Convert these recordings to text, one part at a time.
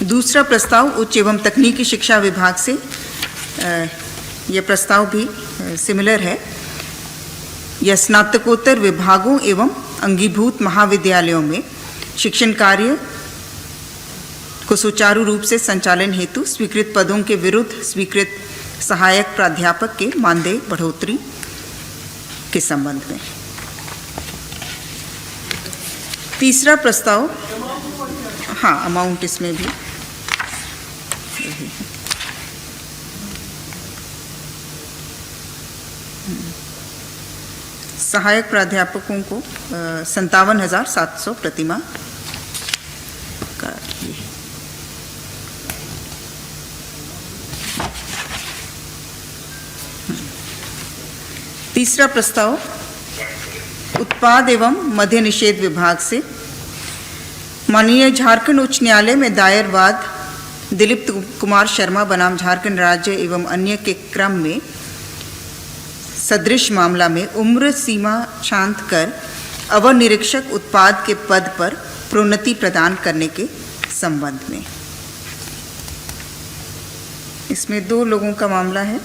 दूसरा प्रस्ताव उच्च एवं तकनीकी शिक्षा विभाग से, यह प्रस्ताव भी सिमिलर है। यह स्नातकोत्तर विभागों एवं अंगीभूत महाविद्यालयों में शिक्षण कार्य को सुचारू रूप से संचालन हेतु स्वीकृत पदों के विरुद्ध स्वीकृत सहायक प्राध्यापक के मानदेय बढ़ोतरी के संबंध में। तीसरा प्रस्ताव, हाँ, अमाउंट इसमें भी सहायक प्राध्यापकों को 57,700 प्रतिमाह का। तीसरा प्रस्ताव उत्पाद एवं मद्य निषेध विभाग से माननीय झारखंड उच्च न्यायालय में दायर वाद दिलीप कुमार शर्मा बनाम झारखंड राज्य एवं अन्य के क्रम में सदृश मामला में उम्र सीमा शांत कर अवर निरीक्षक उत्पाद के पद पर प्रोन्नति प्रदान करने के संबंध में। इसमें 2 लोगों का मामला है,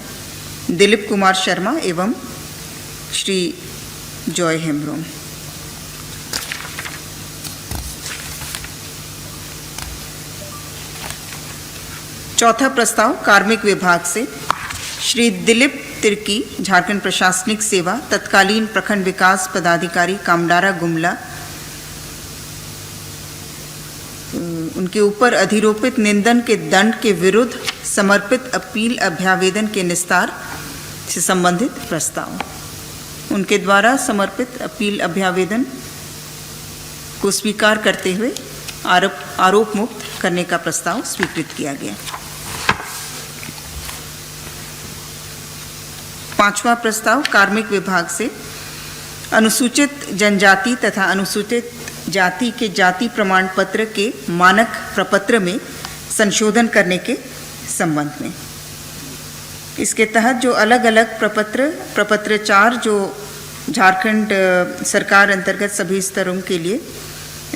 दिलीप कुमार शर्मा एवं श्री जॉय हेम्ब्रोम। चौथा प्रस्ताव कार्मिक विभाग से श्री दिलीप तिर्की, झारखंड प्रशासनिक सेवा, तत्कालीन प्रखंड विकास पदाधिकारी कामडारा गुमला, उनके ऊपर अधिरोपित निंदन के दंड के विरुद्ध समर्पित अपील अभ्यावेदन के निस्तार से संबंधित प्रस्ताव। उनके द्वारा समर्पित अपील अभ्यावेदन को स्वीकार करते हुए आरोप मुक्त करने का प्रस्ताव स्वीकृत किया गया। पांचवा प्रस्ताव कार्मिक विभाग से अनुसूचित जनजाति तथा अनुसूचित जाति के जाति प्रमाण पत्र के मानक प्रपत्र में संशोधन करने के संबंध में। इसके तहत जो अलग अलग प्रपत्र 4 जो झारखंड सरकार अंतर्गत सभी स्तरों के लिए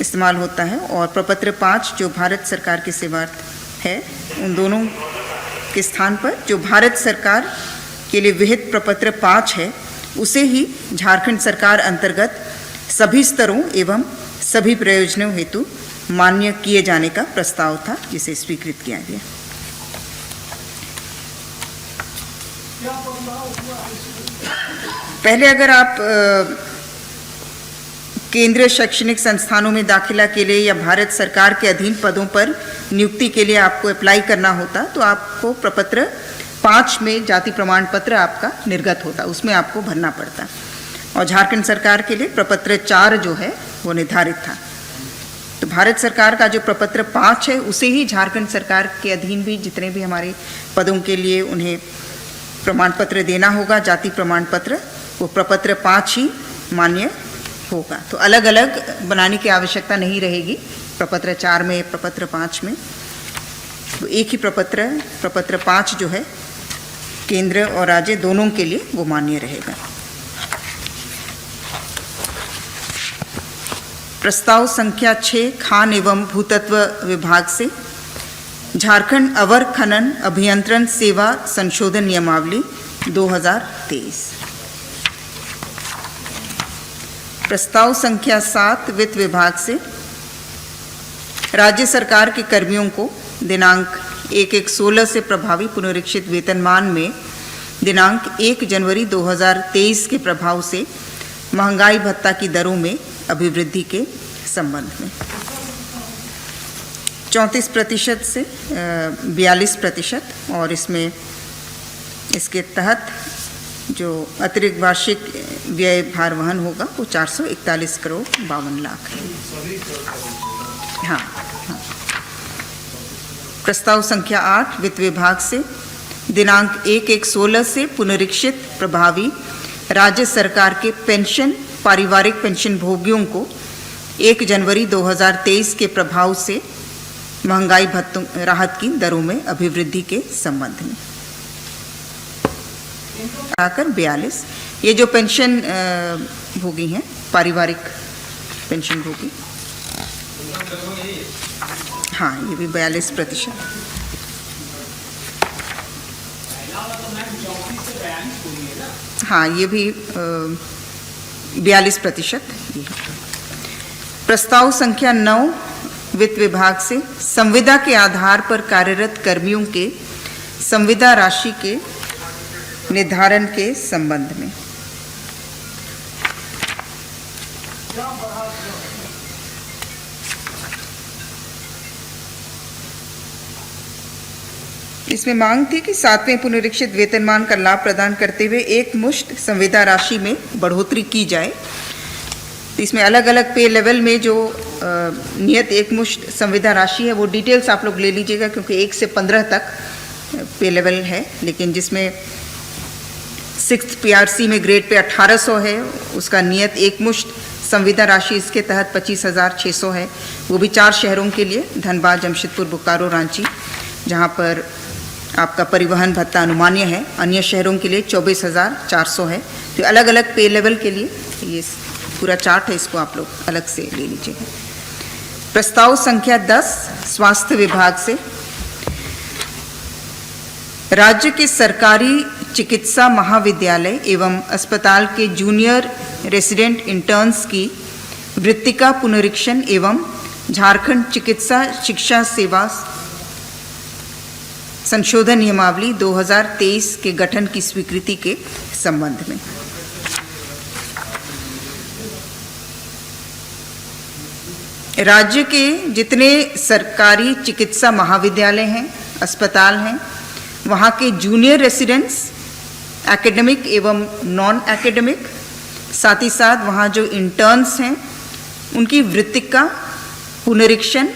इस्तेमाल होता है और प्रपत्र 5 जो भारत सरकार के सेवार्थ है, उन दोनों के स्थान पर जो भारत सरकार के लिए विहित प्रपत्र 5 है, उसे ही झारखंड सरकार अंतर्गत सभी स्तरों एवं सभी प्रयोजनों हेतु मान्य किए जाने का प्रस्ताव था, जिसे स्वीकृत किया गया। पहले अगर आप केंद्रीय शैक्षणिक संस्थानों में दाखिला के लिए या भारत सरकार के अधीन पदों पर नियुक्ति के लिए आपको अप्लाई करना होता, तो आपको प्रपत्र 5 में जाति प्रमाण पत्र आपका निर्गत होता, उसमें आपको भरना पड़ता। और झारखंड सरकार के लिए प्रपत्र 4 जो है वो निर्धारित था। तो भारत सरकार का जो प्रपत्र 5 है, उसे ही झारखंड सरकार के अधीन भी जितने भी हमारे पदों के लिए उन्हें प्रमाण पत्र देना होगा, जाति प्रमाण पत्र, वो प्रपत्र 5 ही मान्य होगा। तो अलग अलग बनाने की आवश्यकता नहीं रहेगी, प्रपत्र 4 में, प्रपत्र 5 में। तो एक ही प्रपत्र 5 जो है केंद्र और राज्य दोनों के लिए वो मान्य रहेगा। प्रस्ताव संख्या 6 खान एवं भूतत्व विभाग से झारखंड अवर खनन अभियंत्रण सेवा संशोधन नियमावली 2023। प्रस्ताव संख्या 7 वित्त विभाग से राज्य सरकार के कर्मियों को दिनांक 1/1/16 से प्रभावी पुनरीक्षित वेतनमान में दिनांक 1 जनवरी 2023 के प्रभाव से महंगाई भत्ता की दरों में अभिवृद्धि के संबंध में 34% से 42%, और इसमें इसके तहत जो अतिरिक्त वार्षिक व्यय भार वहन होगा वो 441 करोड़ 52 लाख है। हाँ। प्रस्ताव संख्या 8 वित्त विभाग से दिनांक 1/1/16 से पुनरीक्षित प्रभावी राज्य सरकार के पेंशन पारिवारिक पेंशन भोगियों को 1 जनवरी 2023 के प्रभाव से महंगाई भत्तों राहत की दरों में अभिवृद्धि के संबंध में आकर 42। ये जो पेंशन भोगी हैं, पारिवारिक पेंशन भोगी, हाँ, ये भी 42%। हाँ, ये भी 42%। प्रस्ताव संख्या 9 वित्त विभाग से संविदा के आधार पर कार्यरत कर्मियों के संविदा राशि के निर्धारण के संबंध में। इसमें मांग थी कि 7वें पुनरीक्षित वेतनमान का लाभ प्रदान करते हुए एक मुश्त संविदा राशि में बढ़ोतरी की जाए। इसमें अलग अलग पे लेवल में जो नियत एक मुश्त संविदा राशि है वो डिटेल्स आप लोग ले लीजिएगा, क्योंकि 1 से 15 तक पे लेवल है, लेकिन जिसमें 6th PRC में ग्रेड पे 1800 है, उसका नियत एक मुश्त संविदा राशि इसके तहत 25,600 है। वो भी 4 शहरों के लिए, धनबाद, जमशेदपुर, बोकारो, रांची, जहाँ पर आपका परिवहन भत्ता अनुमान्य है। अन्य शहरों के लिए 24,400 है। तो अलग अलग पे लेवल के लिए ये पूरा चार्ट है, इसको आप लोग अलग से ले लीजिएगा। प्रस्ताव संख्या 10 स्वास्थ्य विभाग से राज्य के सरकारी चिकित्सा महाविद्यालय एवं अस्पताल के जूनियर रेसिडेंट इंटर्न्स की वृत्तिका पुनरीक्षण एवं झारखंड चिकित्सा शिक्षा सेवा संशोधन नियमावली 2023 के गठन की स्वीकृति के संबंध में। राज्य के जितने सरकारी चिकित्सा महाविद्यालय हैं, अस्पताल हैं, वहाँ के जूनियर रेसिडेंट्स, एकेडमिक एवं नॉन एकेडमिक, साथ ही साथ वहाँ जो इंटर्न्स हैं, उनकी वृत्तिका पुनरीक्षण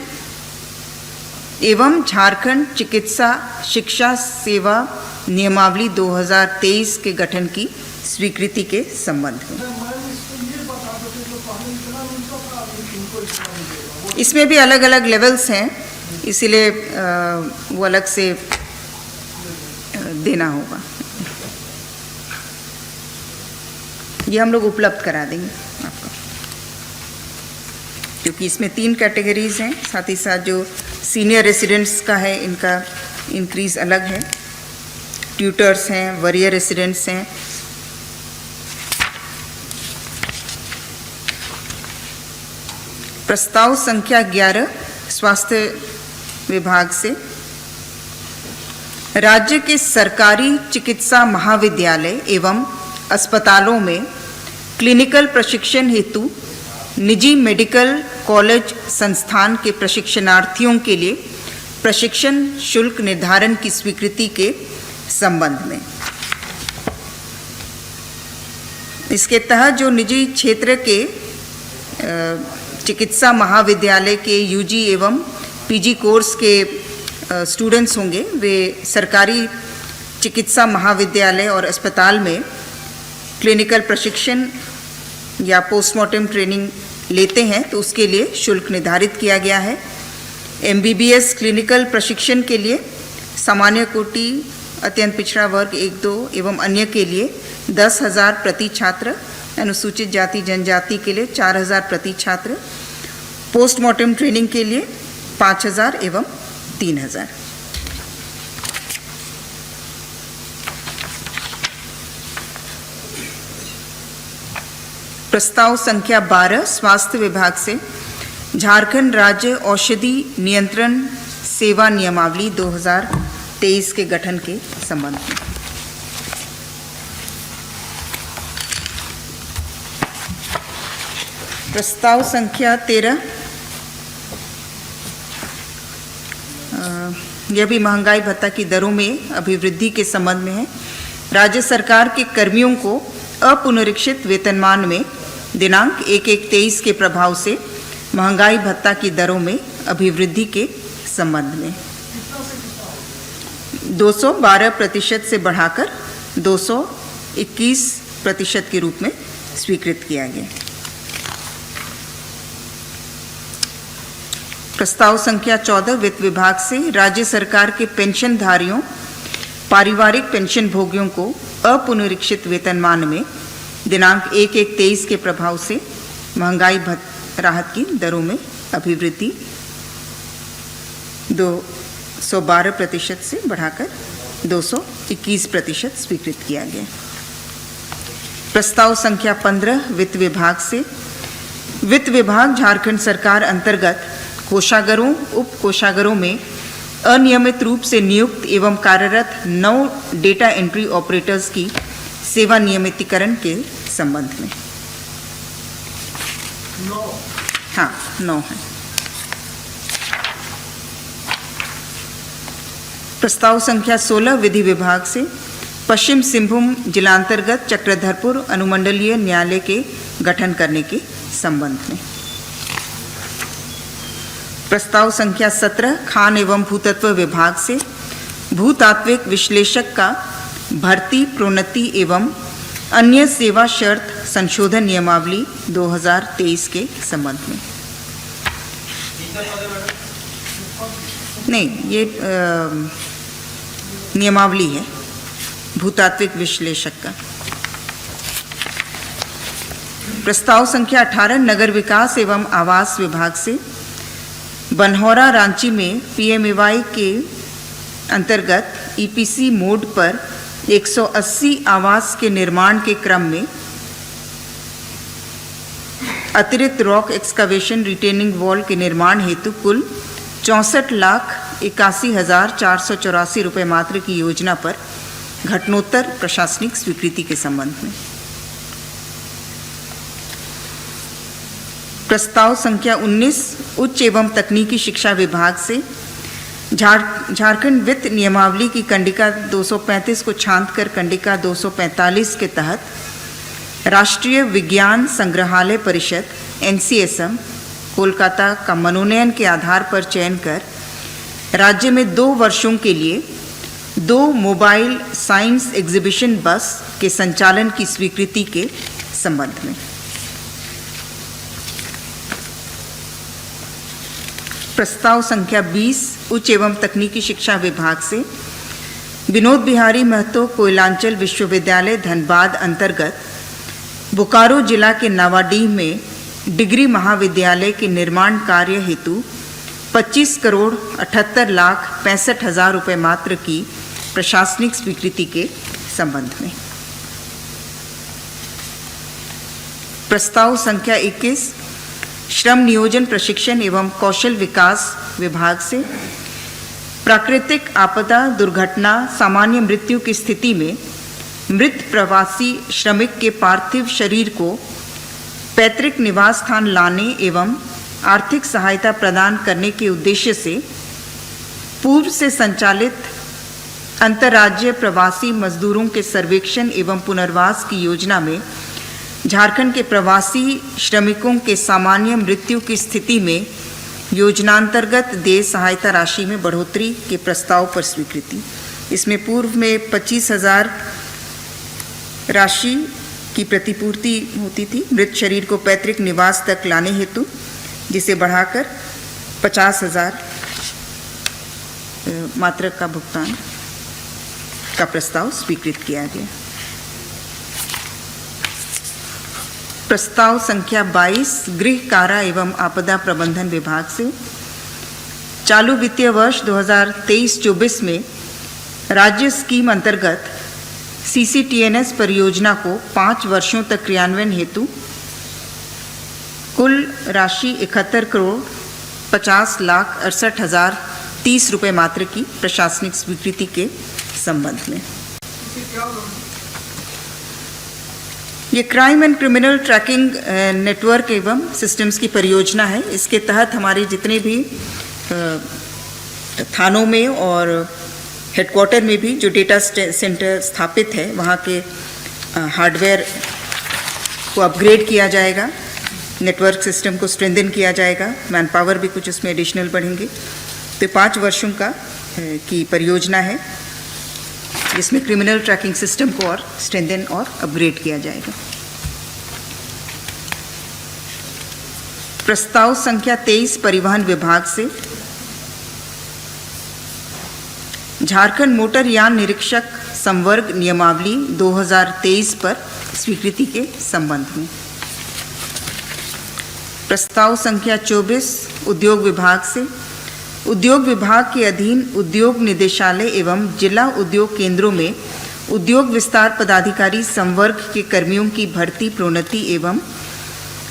एवं झारखंड चिकित्सा शिक्षा सेवा नियमावली 2023 के गठन की स्वीकृति के संबंध में। इसमें भी अलग अलग लेवल्स हैं, इसीलिए वो अलग से देना होगा। ये हम लोग उपलब्ध करा देंगे आपको, क्योंकि इसमें 3 कैटेगरीज हैं। साथ ही साथ जो सीनियर रेसिडेंट्स का है, इनका इंक्रीज अलग है, ट्यूटर्स हैं, वरीयर रेसिडेंट्स हैं। प्रस्ताव संख्या 11 स्वास्थ्य विभाग से राज्य के सरकारी चिकित्सा महाविद्यालय एवं अस्पतालों में क्लिनिकल प्रशिक्षण हेतु निजी मेडिकल कॉलेज संस्थान के प्रशिक्षणार्थियों के लिए प्रशिक्षण शुल्क निर्धारण की स्वीकृति के संबंध में। इसके तहत जो निजी क्षेत्र के चिकित्सा महाविद्यालय के यूजी एवं पीजी कोर्स के स्टूडेंट्स होंगे, वे सरकारी चिकित्सा महाविद्यालय और अस्पताल में क्लिनिकल प्रशिक्षण या पोस्टमार्टम ट्रेनिंग लेते हैं, तो उसके लिए शुल्क निर्धारित किया गया है। MBBS क्लिनिकल प्रशिक्षण के लिए सामान्य कोटि, अत्यंत पिछड़ा वर्ग 1-2 एवं अन्य के लिए 10,000 प्रति छात्र, अनुसूचित जाति जनजाति के लिए 4,000 प्रति छात्र, पोस्टमार्टम ट्रेनिंग के लिए 5,000 एवं 3,000। प्रस्ताव संख्या 12 स्वास्थ्य विभाग से झारखंड राज्य औषधि नियंत्रण सेवा नियमावली 2023 के गठन के संबंध में। प्रस्ताव संख्या 13 यह भी महंगाई भत्ता की दरों में अभिवृद्धि के संबंध में है। राज्य सरकार के कर्मियों को अपुनरीक्षित वेतनमान में दिनांक 1/1/23 के प्रभाव से महंगाई भत्ता की दरों में अभिवृद्धि के संबंध में 212% से बढ़ाकर 221% के रूप में स्वीकृत किया गया। प्रस्ताव संख्या 14 वित्त विभाग से राज्य सरकार के पेंशनधारियों, पारिवारिक पेंशन भोगियों को अपुनरीक्षित वेतनमान में दिनांक 1/1/23 के प्रभाव से महंगाई राहत की दरों में अभिवृद्धि 212% से बढ़ाकर 221% स्वीकृत किया गया। प्रस्ताव संख्या 15 वित्त विभाग से, वित्त विभाग झारखंड सरकार अंतर्गत कोषागारों, उप कोषागारों में अनियमित रूप से नियुक्त एवं कार्यरत 9 डेटा एंट्री ऑपरेटर्स की सेवा नियमितीकरण के संबंध में। 9 है। प्रस्ताव संख्या 16 विधि विभाग से, पश्चिम सिंहभूम जिलांतर्गत चक्रधरपुर अनुमंडलीय न्यायालय के गठन करने के संबंध में। प्रस्ताव संख्या 17 खान एवं भूतत्व विभाग से, भूतात्विक विश्लेषक का भर्ती, प्रोन्नति एवं अन्य सेवा शर्त संशोधन नियमावली 2023 के संबंध में। नहीं, ये नियमावली है भूतात्विक विश्लेषक का। प्रस्ताव संख्या 18 नगर विकास एवं आवास विभाग से, बनहौरा रांची में पीएमएवाई के अंतर्गत ईपीसी मोड पर 180 आवास के निर्माण के क्रम में अतिरिक्त रॉक एक्सकावेशन रिटेनिंग वॉल के निर्माण हेतु कुल 64,81,484 रुपये मात्र की योजना पर घटनोत्तर प्रशासनिक स्वीकृति के संबंध में। प्रस्ताव संख्या 19 उच्च एवं तकनीकी शिक्षा विभाग से, झारखंड वित्त नियमावली की कंडिका 235 को छांट कर कंडिका 245 के तहत राष्ट्रीय विज्ञान संग्रहालय परिषद NCSM कोलकाता का मनोनयन के आधार पर चयन कर राज्य में 2 वर्षों के लिए 2 मोबाइल साइंस एग्जीबिशन बस के संचालन की स्वीकृति के संबंध में। प्रस्ताव संख्या 20 उच्च एवं तकनीकी शिक्षा विभाग से, विनोद बिहारी महतो कोयलांचल विश्वविद्यालय धनबाद अंतर्गत बोकारो जिला के नावाडीह में डिग्री महाविद्यालय के निर्माण कार्य हेतु 25,78,65,000 रुपये मात्र की प्रशासनिक स्वीकृति के संबंध में। प्रस्ताव संख्या 21 श्रम नियोजन प्रशिक्षण एवं कौशल विकास विभाग से, प्राकृतिक आपदा, दुर्घटना, सामान्य मृत्यु की स्थिति में मृत प्रवासी श्रमिक के पार्थिव शरीर को पैतृक निवास स्थान लाने एवं आर्थिक सहायता प्रदान करने के उद्देश्य से पूर्व से संचालित अंतर्राज्यीय प्रवासी मजदूरों के सर्वेक्षण एवं पुनर्वास की योजना में झारखंड के प्रवासी श्रमिकों के सामान्य मृत्यु की स्थिति में योजनांतर्गत देय सहायता राशि में बढ़ोतरी के प्रस्ताव पर स्वीकृति। इसमें पूर्व में 25,000 राशि की प्रतिपूर्ति होती थी मृत शरीर को पैतृक निवास तक लाने हेतु, जिसे बढ़ाकर 50,000 मात्र का भुगतान का प्रस्ताव स्वीकृत किया गया। प्रस्ताव संख्या 22 गृह, कारा एवं आपदा प्रबंधन विभाग से, चालू वित्तीय वर्ष 2023-24 में राज्य स्कीम अंतर्गत CCTNS परियोजना को 5 वर्षों तक क्रियान्वयन हेतु कुल राशि 71,50,68,030 रुपये मात्र की प्रशासनिक स्वीकृति के संबंध में। ये crime and criminal tracking network एवं सिस्टम्स की परियोजना है। इसके तहत हमारे जितने भी थानों में और हेडक्वार्टर में भी जो डेटा सेंटर स्थापित है, वहाँ के हार्डवेयर को अपग्रेड किया जाएगा, नेटवर्क सिस्टम को स्ट्रेंथन किया जाएगा, मैन पावर भी कुछ उसमें एडिशनल बढ़ेंगे। तो 5 वर्षों का की परियोजना है जिसमें क्रिमिनल ट्रैकिंग सिस्टम को और स्ट्रेंथन और अपग्रेड किया जाएगा। प्रस्ताव संख्या 23 परिवहन विभाग से, झारखंड मोटर यान निरीक्षक संवर्ग नियमावली 2023 पर स्वीकृति के संबंध में। प्रस्ताव संख्या 24 उद्योग विभाग से, उद्योग विभाग के अधीन उद्योग निदेशालय एवं जिला उद्योग केंद्रों में उद्योग विस्तार पदाधिकारी संवर्ग के कर्मियों की भर्ती, प्रोन्नति एवं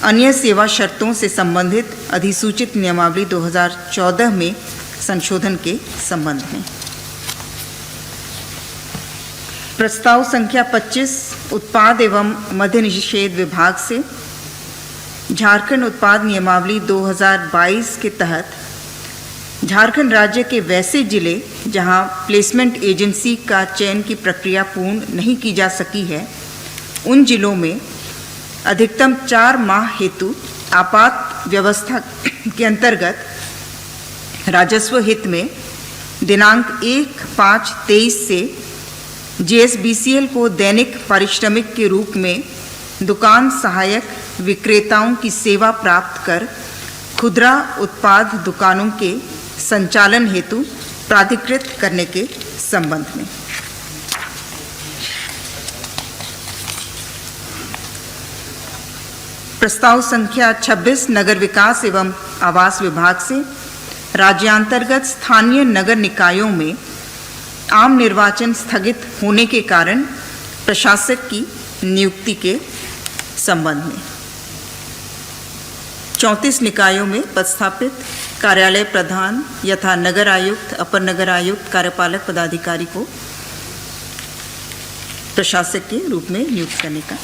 अन्य सेवा शर्तों से संबंधित अधिसूचित नियमावली 2014 में संशोधन के संबंध में। प्रस्ताव संख्या 25 उत्पाद एवं मद्य निषेध विभाग से, झारखंड उत्पाद नियमावली 2022 के तहत झारखंड राज्य के वैसे जिले जहां प्लेसमेंट एजेंसी का चयन की प्रक्रिया पूर्ण नहीं की जा सकी है, उन जिलों में अधिकतम 4 माह हेतु आपात व्यवस्था के अंतर्गत राजस्व हित में दिनांक 1/5/23 से JSBCL को दैनिक पारिश्रमिक के रूप में दुकान सहायक विक्रेताओं की सेवा प्राप्त कर खुदरा उत्पाद दुकानों के संचालन हेतु प्राधिकृत करने के संबंध में। प्रस्ताव संख्या 26 नगर विकास एवं आवास विभाग से, राज्यांतर्गत स्थानीय नगर निकायों में आम निर्वाचन स्थगित होने के कारण प्रशासक की नियुक्ति के संबंध में। 34 निकायों में पदस्थापित कार्यालय प्रधान यथा नगर आयुक्त, अपर नगर आयुक्त, कार्यपालक पदाधिकारी को प्रशासक के रूप में नियुक्त करने का